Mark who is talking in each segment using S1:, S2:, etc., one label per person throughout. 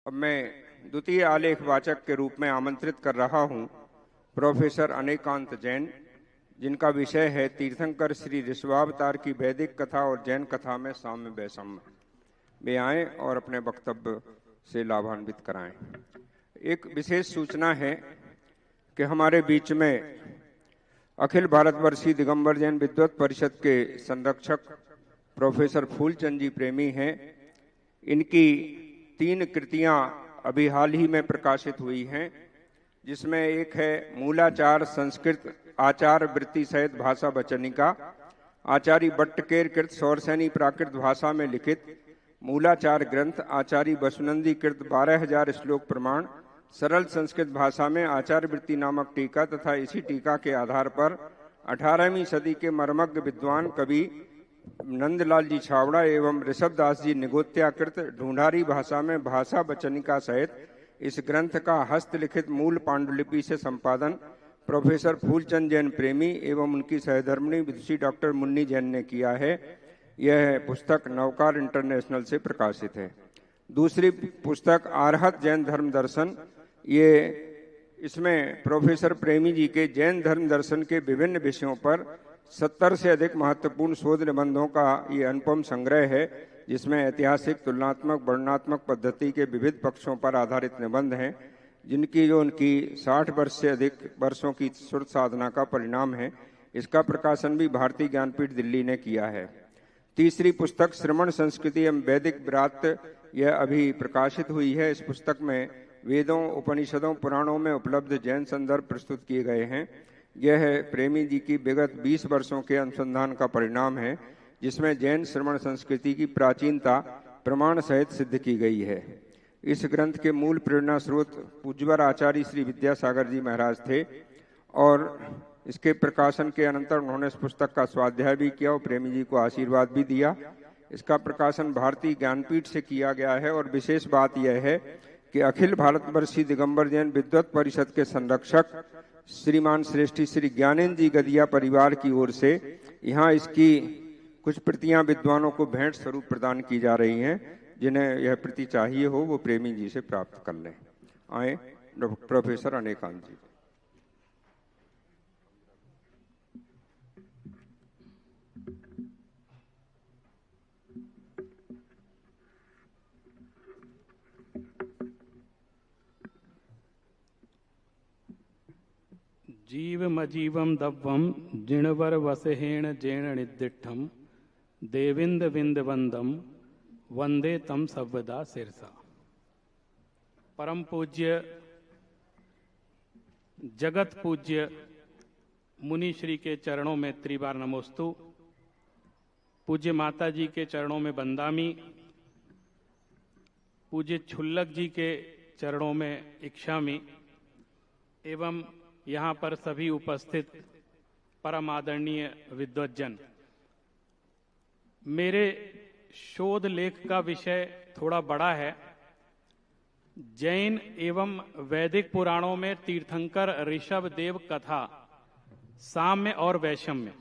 S1: अब मैं द्वितीय आलेख वाचक के रूप में आमंत्रित कर रहा हूं प्रोफेसर अनेकांत जैन, जिनका विषय है तीर्थंकर श्री ऋषभावतार की वैदिक कथा और जैन कथा में साम्य वैषम्य। वे आएं और अपने वक्तव्य से लाभान्वित कराएं। एक विशेष सूचना है कि हमारे बीच में अखिल भारतवर्षीय दिगंबर जैन विद्वत परिषद के संरक्षक प्रोफेसर फूलचंद जी प्रेमी हैं। इनकी 3 कृतियां अभी हाल ही में प्रकाशित हुई हैं, जिसमें एक है मूलाचार संस्कृत आचार वृत्ति सहित भाषा वचनिका, आचार्य भट्टकेर कृत सौरसैनी प्राकृत भाषा में लिखित मूलाचार ग्रंथ, आचार्य वसुनंदी कृत 12,000 श्लोक प्रमाण सरल संस्कृत भाषा में आचार वृत्ति नामक टीका तथा इसी टीका के आधार पर 18वीं सदी के मर्मज्ञ विद्वान कवि नंदलाल जी छावड़ा एवं ऋषभदास जी निगोत्याकृत ढूंढारी भाषा में भाषा वचनिका सहित इस ग्रंथ का हस्तलिखित मूल पांडुलिपि से संपादन प्रोफेसर फूलचंद जैन प्रेमी एवं उनकी सहधर्मिणी विदुषी डॉक्टर मुन्नी जैन ने किया है। यह पुस्तक नवकार इंटरनेशनल से प्रकाशित है। दूसरी पुस्तक आर्हत जैन धर्म दर्शन, इसमें प्रोफेसर प्रेमी जी के जैन धर्म दर्शन के विभिन्न विषयों पर 70 से अधिक महत्वपूर्ण शोध निबंधों का ये अनुपम संग्रह है, जिसमें ऐतिहासिक, तुलनात्मक, वर्णनात्मक पद्धति के विविध पक्षों पर आधारित निबंध हैं, जिनकी उनकी 60 वर्ष से अधिक वर्षों की सुर साधना का परिणाम है। इसका प्रकाशन भी भारतीय ज्ञानपीठ दिल्ली ने किया है। तीसरी पुस्तक श्रमण संस्कृति एवं वैदिक विराट, यह अभी प्रकाशित हुई है। इस पुस्तक में वेदों, उपनिषदों, पुराणों में उपलब्ध जैन संदर्भ प्रस्तुत किए गए हैं। यह प्रेमी जी की विगत 20 वर्षों के अनुसंधान का परिणाम है, जिसमें जैन श्रमण संस्कृति की प्राचीनता प्रमाण सहित सिद्ध की गई है। इस ग्रंथ के मूल प्रेरणा स्रोत पूज्यवर आचार्य श्री विद्यासागर जी महाराज थे और इसके प्रकाशन के अनंतर उन्होंने इस पुस्तक का स्वाध्याय भी किया और प्रेमी जी को आशीर्वाद भी दिया। इसका प्रकाशन भारतीय ज्ञानपीठ से किया गया है और विशेष बात यह है कि अखिल भारतवर्षीय दिगंबर जैन विद्वत परिषद के संरक्षक श्रीमान श्रेष्ठी श्री ज्ञानेन्द्र जी गदिया परिवार की ओर से यहाँ इसकी कुछ प्रतियां विद्वानों को भेंट स्वरूप प्रदान की जा रही हैं। जिन्हें यह प्रति चाहिए हो वो प्रेमी जी से प्राप्त कर लें। आए प्रोफेसर अनेकांत जी।
S2: जीवमजीवं दव्वं जिणवर वसहेण जैन निदिष्ठम देविंद विंद वंदम वंदे तम सर्वदा सिरसा। परम पूज्य जगत पूज्य मुनि श्री के चरणों में त्रिबार नमोस्तु। पूज्य माता जी के चरणों में बंदामी, पूज्य छुल्लक जी के चरणों में इच्छामी एवं यहाँ पर सभी उपस्थित परम आदरणीय विद्वज्जन। मेरे शोध लेख का विषय थोड़ा बड़ा है। जैन एवं वैदिक पुराणों में तीर्थंकर ऋषभ देव कथा साम्य और वैषम्य,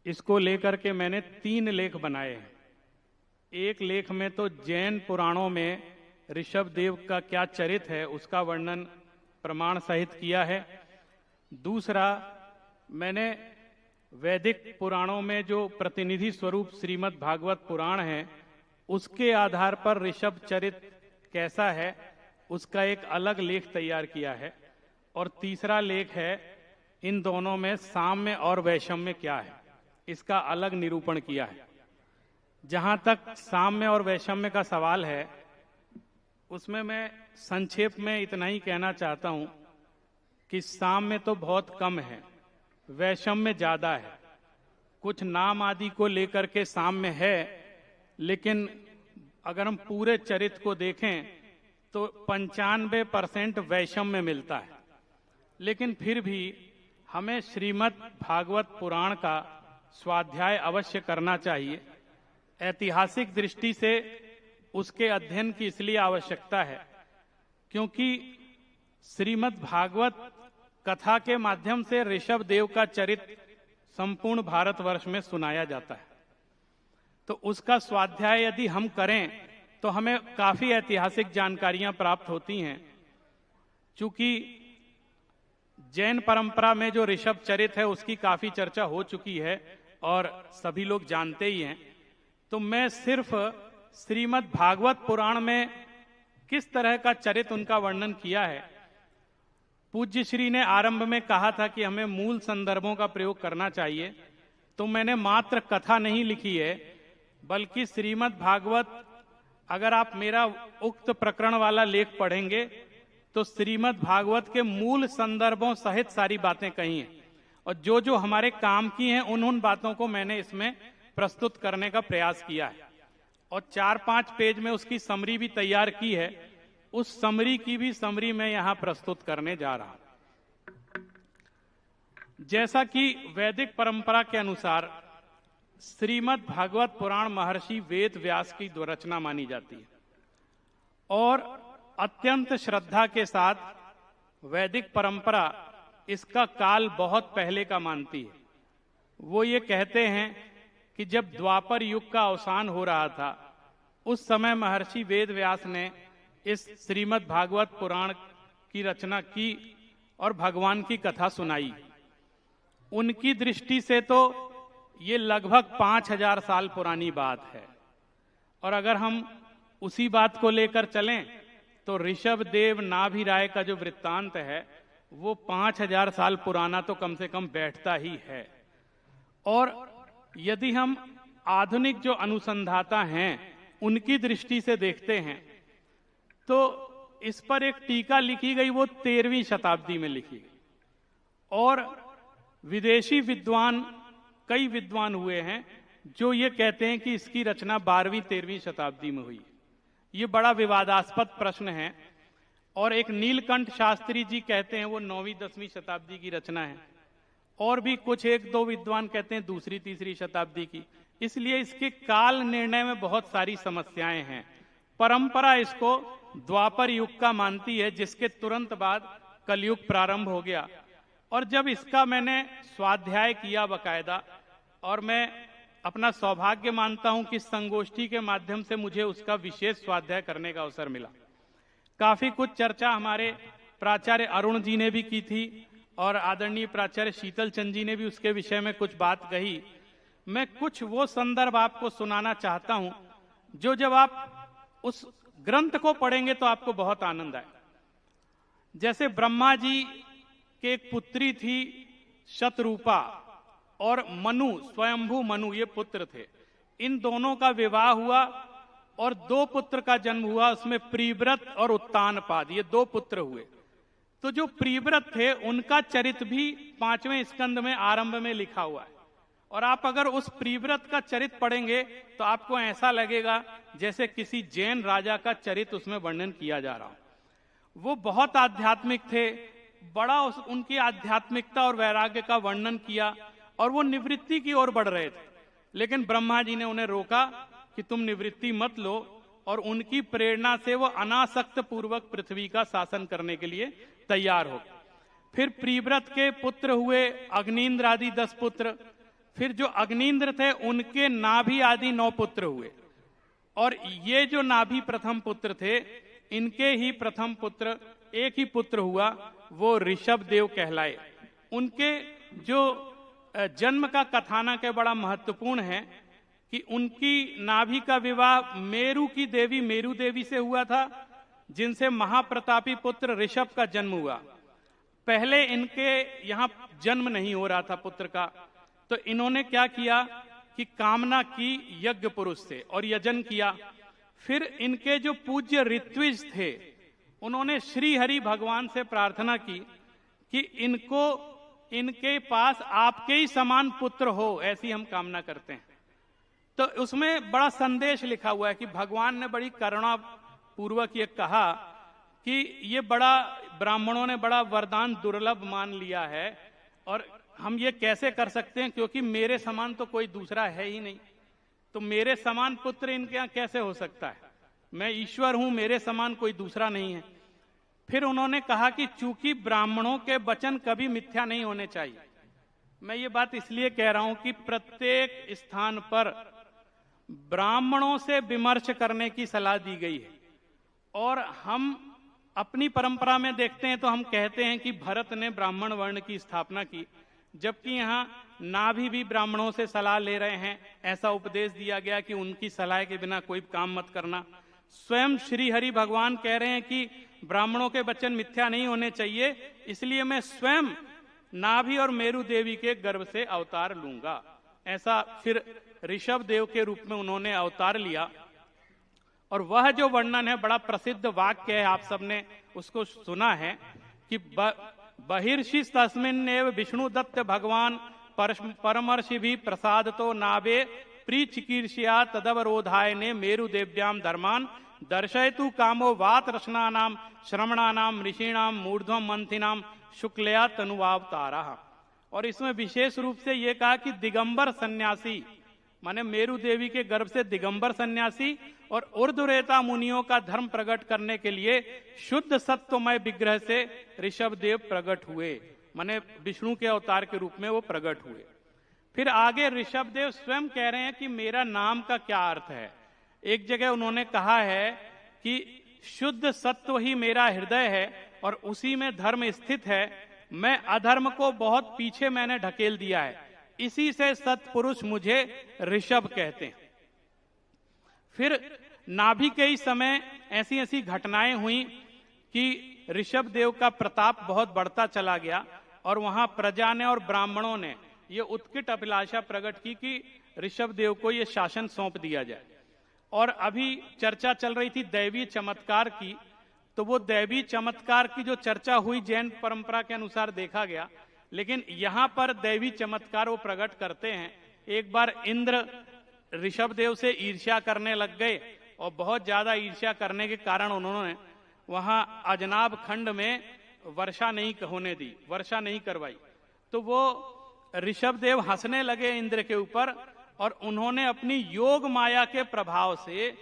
S2: इसको लेकर के मैंने 3 लेख बनाए हैं। एक लेख में तो जैन पुराणों में ऋषभ देव का क्या चरित्र है उसका वर्णन प्रमाण सहित किया है। दूसरा, मैंने वैदिक पुराणों में जो प्रतिनिधि स्वरूप श्रीमद् भागवत पुराण है उसके आधार पर ऋषभ चरित्र कैसा है उसका एक अलग लेख तैयार किया है। और तीसरा लेख है इन दोनों में साम्य और वैषम्य क्या है, इसका अलग निरूपण किया है। जहां तक साम्य और वैषम्य का सवाल है उसमें मैं संक्षेप में इतना ही कहना चाहता हूं कि साम्य तो बहुत कम है, वैषम्य ज्यादा है। कुछ नाम आदि को लेकर के साम्य है, लेकिन अगर हम पूरे चरित्र को देखें तो 95% वैषम्य मिलता है। लेकिन फिर भी हमें श्रीमद् भागवत पुराण का स्वाध्याय अवश्य करना चाहिए। ऐतिहासिक दृष्टि से उसके अध्ययन की इसलिए आवश्यकता है क्योंकि श्रीमद् भागवत कथा के माध्यम से ऋषभ देव का चरित्र संपूर्ण भारतवर्ष में सुनाया जाता है। तो उसका स्वाध्याय यदि हम करें तो हमें काफी ऐतिहासिक जानकारियां प्राप्त होती हैं। चूंकि जैन परंपरा में जो ऋषभ चरित है उसकी काफी चर्चा हो चुकी है और सभी लोग जानते ही हैं, तो मैं सिर्फ श्रीमद् भागवत पुराण में किस तरह का चरित उनका वर्णन किया है। पूज्य श्री ने आरंभ में कहा था कि हमें मूल संदर्भों का प्रयोग करना चाहिए, तो मैंने मात्र कथा नहीं लिखी है, बल्कि श्रीमद् भागवत, अगर आप मेरा उक्त प्रकरण वाला लेख पढ़ेंगे तो श्रीमद् भागवत के मूल संदर्भों सहित सारी बातें कही हैं, और जो जो हमारे काम की हैं उन बातों को मैंने इसमें प्रस्तुत करने का प्रयास किया है। और 4-5 पेज में उसकी समरी भी तैयार की है। उस समरी की भी समरी मैं यहां प्रस्तुत करने जा रहा हूं। जैसा कि वैदिक परंपरा के अनुसार श्रीमद् भागवत पुराण महर्षि वेद व्यास की रचना मानी जाती है और अत्यंत श्रद्धा के साथ वैदिक परंपरा इसका काल बहुत पहले का मानती है। वो ये कहते हैं कि जब द्वापर युग का अवसान हो रहा था, उस समय महर्षि वेद व्यास ने इस श्रीमद् भागवत पुराण की रचना की और भगवान की कथा सुनाई। उनकी दृष्टि से तो ये लगभग 5000 साल पुरानी बात है, और अगर हम उसी बात को लेकर चलें तो ऋषभ देव नाभि राय का जो वृत्तांत है वो 5000 साल पुराना तो कम से कम बैठता ही है। और यदि हम आधुनिक जो अनुसंधाता हैं उनकी दृष्टि से देखते हैं तो इस पर एक टीका लिखी गई, वो 13वीं शताब्दी में लिखी गई, और विदेशी विद्वान, कई विद्वान हुए हैं जो ये कहते हैं कि इसकी रचना 12वीं-13वीं शताब्दी में हुई। ये बड़ा विवादास्पद प्रश्न है। और एक नीलकंठ शास्त्री जी कहते हैं वो 9वीं-10वीं शताब्दी की रचना है, और भी कुछ 1-2 विद्वान कहते हैं 2री-3री शताब्दी की। इसलिए इसके काल निर्णय में बहुत सारी समस्याएं हैं। परंपरा इसको द्वापर युग का मानती है, जिसके तुरंत बाद कलयुग प्रारंभ हो गया। और जब इसका मैंने स्वाध्याय किया बकायदा, और मैं अपना सौभाग्य मानता हूं कि संगोष्ठी के माध्यम से मुझे उसका विशेष स्वाध्याय करने का अवसर मिला। काफी कुछ चर्चा हमारे प्राचार्य अरुण जी ने भी की थी और आदरणीय प्राचार्य शीतल चंद जी ने भी उसके विषय में कुछ बात कही। मैं कुछ वो संदर्भ आपको सुनाना चाहता हूं जो जब आप उस ग्रंथ को पढ़ेंगे तो आपको बहुत आनंद आए। जैसे ब्रह्मा जी के एक पुत्री थी शतरूपा, और मनु, स्वयंभू मनु, ये पुत्र थे। इन दोनों का विवाह हुआ और 2 पुत्र का जन्म हुआ, उसमें प्रिव्रत और उत्तानपाद, ये 2 पुत्र हुए। तो जो प्रिव्रत थे उनका चरित भी 5वें स्कंद में आरंभ में लिखा हुआ है, और आप अगर उस प्रिव्रत का चरित पढ़ेंगे तो आपको ऐसा लगेगा जैसे किसी जैन राजा का चरित उसमें वर्णन किया जा रहा हो। वो बहुत आध्यात्मिक थे, बड़ा उनकी आध्यात्मिकता और वैराग्य का वर्णन किया, और वो निवृत्ति की ओर बढ़ रहे थे। लेकिन ब्रह्मा जी ने उन्हें रोका कि तुम निवृत्ति मत लो, और उनकी प्रेरणा से वो अनासक्त पूर्वक पृथ्वी का शासन करने के लिए तैयार हो। फिर प्रिव्रत के पुत्र हुए अग्निंद्र आदि 10 पुत्र, फिर जो अग्निंद्र थे उनके नाभि आदि 9 पुत्र हुए, और ये जो नाभि प्रथम पुत्र थे इनके ही प्रथम पुत्र, एक ही पुत्र हुआ, वो ऋषभ देव कहलाए। उनके जो जन्म का कथानक है बड़ा महत्वपूर्ण है कि उनकी नाभि का विवाह मेरु की देवी मेरु देवी से हुआ था, जिनसे महाप्रतापी पुत्र ऋषभ का जन्म हुआ। पहले इनके यहां जन्म नहीं हो रहा था पुत्र का, तो इन्होंने क्या किया कि कामना की यज्ञ पुरुष से और यजन किया। फिर इनके जो पूज्य ऋत्विज थे उन्होंने श्री हरि भगवान से प्रार्थना की कि इनके पास आपके ही समान पुत्र हो, ऐसी हम कामना करते हैं। तो उसमें बड़ा संदेश लिखा हुआ है कि भगवान ने बड़ी करुणा पूर्वक ये कहा कि ये बड़ा, ब्राह्मणों ने बड़ा वरदान दुर्लभ मान लिया है, और हम ये कैसे कर सकते हैं, क्योंकि मेरे समान तो कोई दूसरा है ही नहीं, तो मेरे समान पुत्र इनके यहाँ कैसे हो सकता है। मैं ईश्वर हूं, मेरे समान कोई दूसरा नहीं है। फिर उन्होंने कहा कि चूंकि ब्राह्मणों के वचन कभी मिथ्या नहीं होने चाहिए। मैं ये बात इसलिए कह रहा हूं कि प्रत्येक स्थान पर ब्राह्मणों से विमर्श करने की सलाह दी गई है। और हम अपनी परंपरा में देखते हैं तो हम कहते हैं कि भरत ने ब्राह्मण वर्ण की स्थापना की, जबकि यहाँ नाभि भी ब्राह्मणों से सलाह ले रहे हैं। ऐसा उपदेश दिया गया कि उनकी सलाह के बिना कोई काम मत करना। स्वयं श्री हरि भगवान कह रहे हैं कि ब्राह्मणों के वचन मिथ्या नहीं होने चाहिए, इसलिए मैं स्वयं नाभि और मेरु देवी के गर्भ से अवतार लूंगा। ऐसा फिर ऋषभ देव के रूप में उन्होंने अवतार लिया। और वह जो वर्णन है, बड़ा प्रसिद्ध वाक्य है, आप सबने उसको सुना है कि बहिर्षि तस्मिन्नेव विष्णु दत्त भगवान परमर्षि भी प्रसाद तो नाभे प्री चिकीर्षया तदवरोधाय ने मेरु देव्याम धर्मान दर्शयतु कामो वात रसनानाम श्रमणानाम ऋषिणाम मूर्ध्वम मंथिनाम शुक्लया तनुवावतारा। और इसमें विशेष रूप से यह कहा कि दिगंबर सन्यासी, माने मेरु देवी के गर्भ से दिगंबर सन्यासी और ऊर्ध्वरेता मुनियों का धर्म प्रकट करने के लिए शुद्ध सत्वमय विग्रह से ऋषभ देव प्रकट हुए, माने विष्णु के अवतार के रूप में वो प्रकट हुए। फिर आगे ऋषभ देव स्वयं कह रहे हैं कि मेरा नाम का क्या अर्थ है। एक जगह उन्होंने कहा है कि शुद्ध सत्व ही मेरा हृदय है और उसी में धर्म स्थित है। मैं अधर्म को बहुत पीछे मैंने ढकेल दिया है, इसी से सत्पुरुष मुझे ऋषभ कहते हैं। फिर नाभि के ही समय ऐसी ऐसी घटनाएं हुई कि ऋषभ देव का प्रताप बहुत बढ़ता चला गया और वहां प्रजा ने और ब्राह्मणों ने ये उत्कट अभिलाषा प्रकट की कि ऋषभ देव को ये शासन सौंप दिया जाए। और अभी चर्चा चल रही थी दैवी चमत्कार की, तो वो दैवी चमत्कार की जो चर्चा हुई जैन परंपरा के अनुसार देखा गया, लेकिन यहां पर दैवी चमत्कार वो प्रकट करते हैं। एक बार इंद्र ऋषभ देव से ईर्ष्या करने लग गए और बहुत ज्यादा ईर्ष्या करने के कारण उन्होंने वहां अजनाब खंड में वर्षा नहीं होने दी, वर्षा नहीं करवाई। तो वो ऋषभ देव हंसने लगे इंद्र के ऊपर और उन्होंने अपनी योग माया के प्रभाव से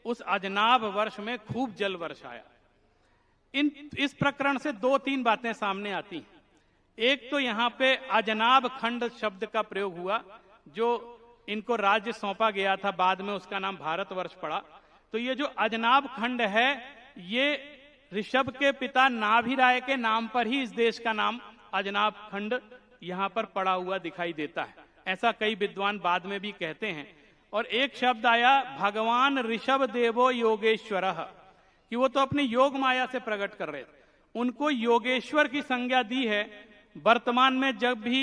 S2: उस अजनाब वर्ष में खूब जल वर्षाया। इस प्रकरण से दो तीन बातें सामने आती हैं। एक तो यहाँ पे अजनाब खंड शब्द का प्रयोग हुआ, जो इनको राज्य सौंपा गया था, बाद में उसका नाम भारतवर्ष पड़ा। तो ये जो अजनाब खंड है, ये ऋषभ के पिता नाभिराय के नाम पर ही इस देश का नाम अजनाब खंड यहाँ पर पड़ा हुआ दिखाई देता है। ऐसा कई विद्वान बाद में भी कहते हैं। और एक शब्द आया भगवान ऋषभ देवो योगेश्वरः, कि वो तो अपनी योग माया से प्रकट कर रहे थे, उनको योगेश्वर की संज्ञा दी है। वर्तमान में जब भी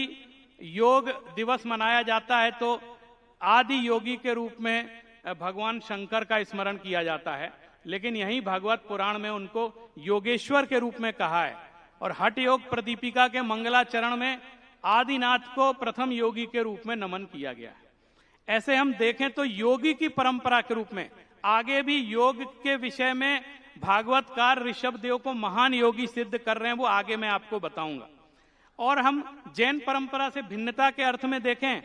S2: योग दिवस मनाया जाता है तो आदि योगी के रूप में भगवान शंकर का स्मरण किया जाता है, लेकिन यही भागवत पुराण में उनको योगेश्वर के रूप में कहा है। और हठ योग प्रदीपिका के मंगलाचरण में आदिनाथ को प्रथम योगी के रूप में नमन किया गया है। ऐसे हम देखें तो योगी की परंपरा के रूप में आगे भी योग के विषय में भागवतकार ऋषभ देव को महान योगी सिद्ध कर रहे हैं, वो आगे मैं आपको बताऊंगा। और हम जैन परंपरा से भिन्नता के अर्थ में देखें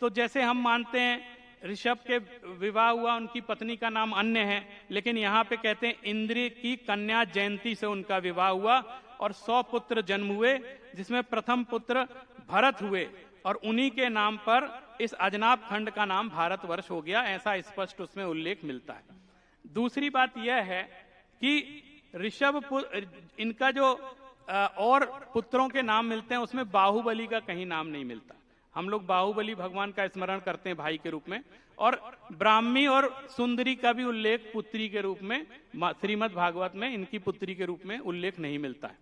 S2: तो जैसे हम मानते हैं ऋषभ के विवाह हुआ, उनकी पत्नी का नाम अन्य है, लेकिन यहाँ पे कहते हैं इंद्र की कन्या जयंती से उनका विवाह हुआ और 100 पुत्र जन्म हुए, जिसमें प्रथम पुत्र भरत हुए और उन्हीं के नाम पर इस अजनाब खंड का नाम भारतवर्ष हो गया। ऐसा स्पष्ट उसमें उल्लेख मिलता है। दूसरी बात यह है कि ऋषभ इनका जो और पुत्रों के नाम मिलते हैं उसमें बाहुबली का कहीं नाम नहीं मिलता। हम लोग बाहुबली भगवान का स्मरण करते हैं भाई के रूप में, और ब्राह्मी और सुंदरी का भी उल्लेख पुत्री के रूप में श्रीमद् भागवत में इनकी पुत्री के रूप में उल्लेख नहीं मिलता है।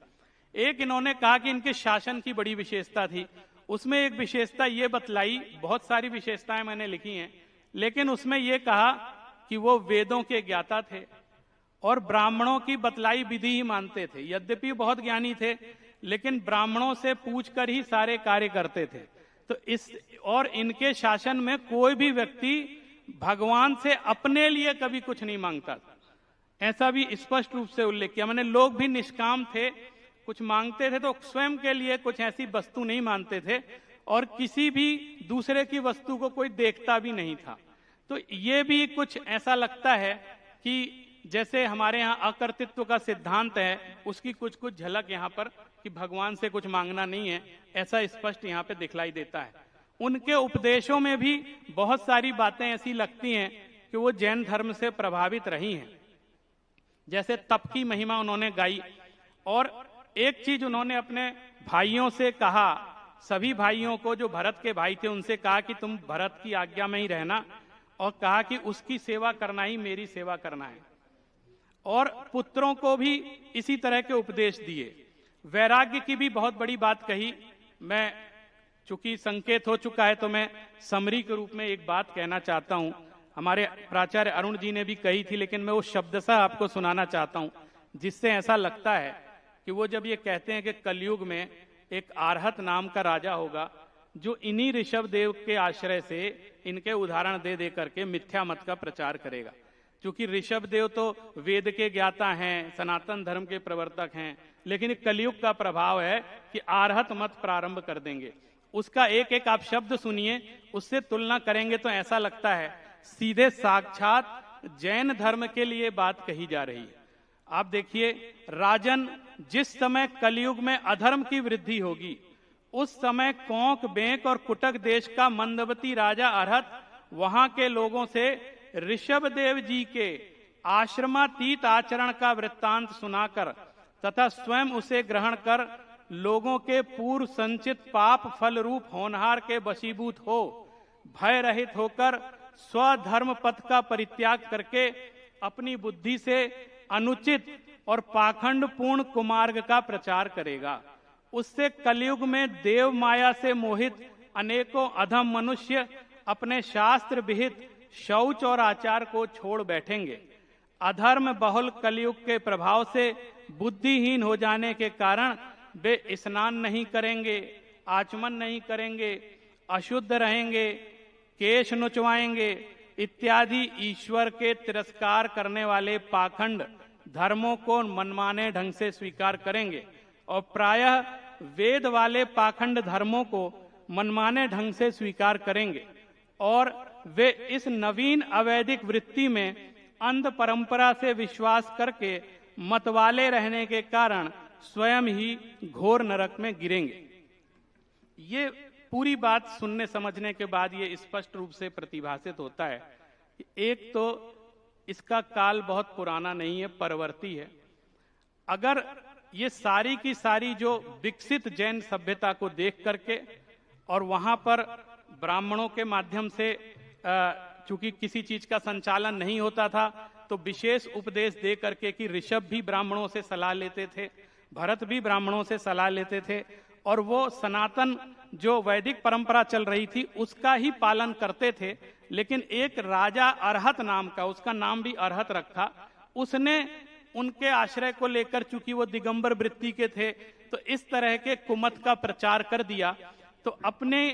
S2: एक इन्होंने कहा कि इनके शासन की बड़ी विशेषता थी, उसमें एक विशेषता ये बतलाई, बहुत सारी विशेषताएं मैंने लिखी हैं, लेकिन उसमें ये कहा कि वो वेदों के ज्ञाता थे और ब्राह्मणों की बतलाई विधि ही मानते थे। यद्यपि बहुत ज्ञानी थे, लेकिन ब्राह्मणों से पूछकर ही सारे कार्य करते थे। तो और इनके शासन में कोई भी व्यक्ति भगवान से अपने लिए कभी कुछ नहीं मांगता था, ऐसा भी स्पष्ट रूप से उल्लेख किया। मैंने लोग भी निष्काम थे, कुछ मांगते थे तो स्वयं के लिए कुछ ऐसी वस्तु नहीं मानते थे और किसी भी दूसरे की वस्तु को कोई देखता भी नहीं था। तो ये भी कुछ ऐसा लगता है कि जैसे हमारे यहाँ अकर्तृत्व का सिद्धांत है, उसकी कुछ कुछ झलक यहाँ पर कि भगवान से कुछ मांगना नहीं है, ऐसा स्पष्ट यहाँ पे दिखलाई देता है। उनके उपदेशों में भी बहुत सारी बातें ऐसी लगती हैं कि वो जैन धर्म से प्रभावित रही हैं। जैसे तप की महिमा उन्होंने गाई, और एक चीज उन्होंने अपने भाइयों से कहा, सभी भाइयों को जो भरत के भाई थे उनसे कहा कि तुम भरत की आज्ञा में ही रहना, और कहा कि उसकी सेवा करना ही मेरी सेवा करना है। और पुत्रों को भी इसी तरह के उपदेश दिए। वैराग्य की भी बहुत बड़ी बात कही। मैं चूंकि संकेत हो चुका है तो मैं समरी के रूप में एक बात कहना चाहता हूं। हमारे प्राचार्य अरुण जी ने भी कही थी, लेकिन मैं वो शब्दशः आपको सुनाना चाहता हूं, जिससे ऐसा लगता है कि वो जब ये कहते हैं कि कलयुग में एक आरहत नाम का राजा होगा जो इन्हीं ऋषभ देव के आश्रय से इनके उदाहरण दे दे करके मिथ्या मत का प्रचार करेगा। क्योंकि ऋषभ देव तो वेद के ज्ञाता हैं, सनातन धर्म के प्रवर्तक हैं, लेकिन कलयुग का प्रभाव है कि आरहत मत प्रारंभ कर देंगे। उसका एक एक आप शब्द सुनिए, उससे तुलना करेंगे तो ऐसा लगता है सीधे साक्षात जैन धर्म के लिए बात कही जा रही है। आप देखिए, राजन, जिस समय कलयुग में अधर्म की वृद्धि होगी उस समय कोंक, बेंक और कुटक देश का मंदवती राजा अरहत वहां के लोगों से ऋषभ देव जी के आश्रमातीत आचरण का वृत्तांत सुनाकर तथा स्वयं उसे ग्रहण कर लोगों के पूर्व संचित पाप फल रूप होनहार के वशीभूत हो भय रहित होकर स्वधर्म पथ का परित्याग करके अपनी बुद्धि से अनुचित और पाखंड पूर्ण कुमार्ग का प्रचार करेगा। उससे कलयुग में देव माया से मोहित अनेकों अधम मनुष्य अपने शास्त्र विहित शौच और आचार को छोड़ बैठेंगे। अधर्म बहुल कलयुग के प्रभाव से बुद्धिहीन हो जाने के कारण वे स्नान नहीं करेंगे, आचमन नहीं करेंगे, अशुद्ध रहेंगे, केश नुचवाएंगे इत्यादि ईश्वर के तिरस्कार करने वाले पाखंड धर्मों को मनमाने ढंग से स्वीकार करेंगे और प्रायः वेद वाले पाखंड धर्मों को मनमाने ढंग से स्वीकार करेंगे। और वे इस नवीन अवैधिक वृत्ति में अंध परंपरा से विश्वास करके मतवाले रहने के कारण स्वयं ही घोर नरक में गिरेंगे। ये पूरी बात सुनने समझने के बाद ये स्पष्ट रूप से प्रतिभासित होता है कि एक तो इसका काल बहुत पुराना नहीं है, परवर्ती है। अगर ये सारी की सारी जो विकसित जैन सभ्यता को देख करके और वहां पर ब्राह्मणों के माध्यम से चूंकि किसी चीज का संचालन नहीं होता था तो विशेष उपदेश दे करके कि ऋषभ भी ब्राह्मणों से सलाह लेते थे, भरत भी ब्राह्मणों से सलाह लेते थे और वो सनातन जो वैदिक परंपरा चल रही थी उसका ही पालन करते थे। लेकिन एक राजा अरहत नाम का, उसका नाम भी अरहत रखा, उसने उनके आश्रय को लेकर, चूंकि वो दिगंबर वृत्ति के थे, तो इस तरह के कुमत का प्रचार कर दिया। तो अपने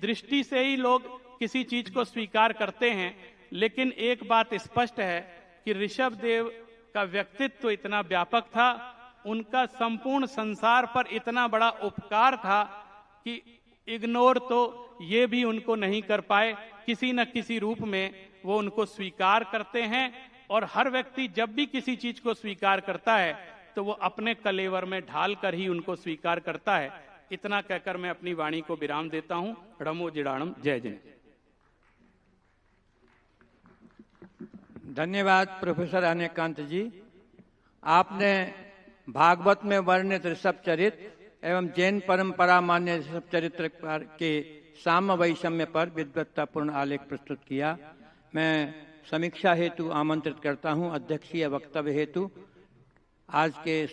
S2: दृष्टि से ही लोग किसी चीज को स्वीकार करते हैं। लेकिन एक बात स्पष्ट है कि ऋषभ देव का व्यक्तित्व इतना व्यापक था, उनका संपूर्ण संसार पर इतना बड़ा उपकार था कि इग्नोर तो ये भी उनको नहीं कर पाए। किसी न किसी रूप में वो उनको स्वीकार करते हैं और हर व्यक्ति जब भी किसी चीज को स्वीकार करता है तो वो अपने कलेवर में ढाल कर ही उनको स्वीकार करता है। इतना कहकर मैं अपनी वाणी को विराम देता हूं। रणमो जिडाणम। जय जय।
S3: धन्यवाद प्रोफेसर अनेकांत जी। आपने भागवत में वर्णित ऋषभ चरित्र एवं जैन परंपरा मान्य ऋषभ चरित्र के साम्य वैषम्य पर विद्वत्तापूर्ण आलेख प्रस्तुत किया। मैं समीक्षा हेतु आमंत्रित करता हूं अध्यक्षीय वक्तव्य हेतु आज के